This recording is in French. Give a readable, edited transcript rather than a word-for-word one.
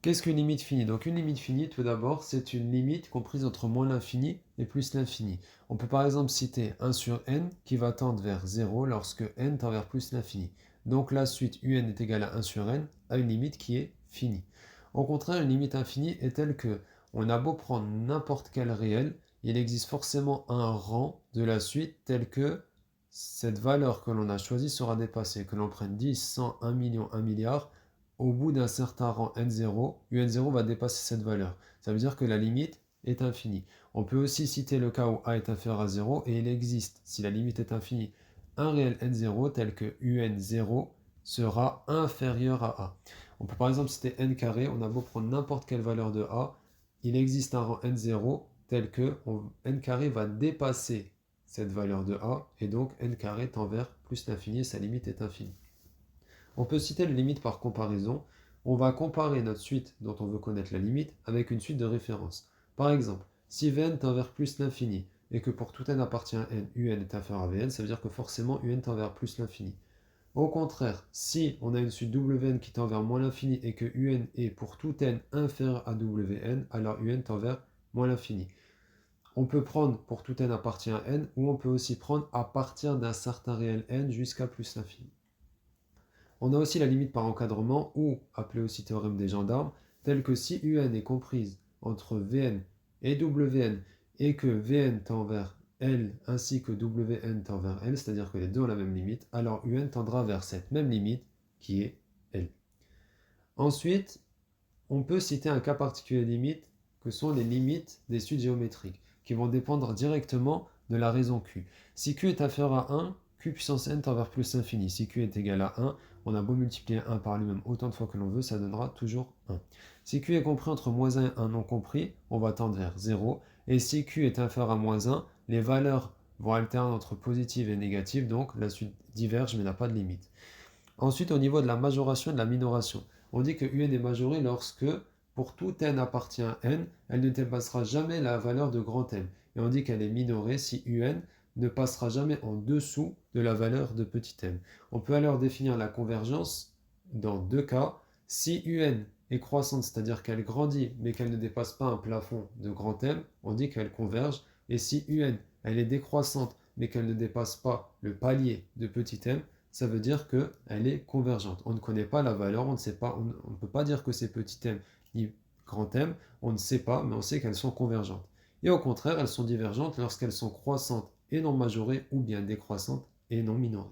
Qu'est-ce qu'une limite finie? Donc une limite finie, tout d'abord, c'est une limite comprise entre moins l'infini et plus l'infini. On peut par exemple citer 1 sur n qui va tendre vers 0 lorsque n tend vers plus l'infini. Donc la suite un est égale à 1 sur n a une limite qui est finie. Au contraire, une limite infinie est telle que on a beau prendre n'importe quel réel, il existe forcément un rang de la suite tel que cette valeur que l'on a choisie sera dépassée. Que l'on prenne 10, 100, 1 million, 1 milliard, au bout d'un certain rang n0, un0 va dépasser cette valeur. Ça veut dire que la limite est infinie. On peut aussi citer le cas où a est inférieur à 0 et il existe, si la limite est infinie, un réel n0 tel que un0 sera inférieur à a. On peut par exemple citer n carré, on a beau prendre n'importe quelle valeur de a, il existe un rang n0 tel que n carré va dépasser cette valeur de a et donc n carré tend vers plus l'infini et sa limite est infinie. On peut citer la limite par comparaison. On va comparer notre suite dont on veut connaître la limite avec une suite de référence. Par exemple, si Vn tend vers plus l'infini et que pour tout n appartient à n, un est inférieur à Vn, ça veut dire que forcément un tend vers plus l'infini. Au contraire, si on a une suite Wn qui tend vers moins l'infini et que un est pour tout n inférieur à Wn, alors un tend vers moins l'infini. On peut prendre pour tout n appartient à n ou on peut aussi prendre à partir d'un certain réel n jusqu'à plus l'infini. On a aussi la limite par encadrement, ou appelée aussi théorème des gendarmes, telle que si un est comprise entre Vn et Wn, et que Vn tend vers L ainsi que Wn tend vers L, c'est-à-dire que les deux ont la même limite, alors un tendra vers cette même limite qui est L. Ensuite, on peut citer un cas particulier de limite que sont les limites des suites géométriques, qui vont dépendre directement de la raison Q. Si Q est inférieur à 1, Q puissance n tend vers plus l'infini. Si Q est égal à 1, on a beau multiplier 1 par lui-même autant de fois que l'on veut, ça donnera toujours 1. Si Q est compris entre moins 1 et 1 non compris, on va tendre vers 0. Et si Q est inférieur à moins 1, les valeurs vont alterner entre positives et négatives, donc la suite diverge mais n'a pas de limite. Ensuite, au niveau de la majoration et de la minoration, on dit que un est majoré lorsque, pour tout n appartient à n, elle ne dépassera jamais la valeur de grand n. Et on dit qu'elle est minorée si un ne passera jamais en dessous de la valeur de petit m. On peut alors définir la convergence dans deux cas. Si un est croissante, c'est-à-dire qu'elle grandit, mais qu'elle ne dépasse pas un plafond de grand M, on dit qu'elle converge. Et si un, elle est décroissante, mais qu'elle ne dépasse pas le palier de petit m, ça veut dire qu'elle est convergente. On ne connaît pas la valeur, on ne peut pas dire que c'est petit m ni grand M, on ne sait pas, mais on sait qu'elles sont convergentes. Et au contraire, elles sont divergentes lorsqu'elles sont croissantes et non majorées ou bien décroissantes et non minorées.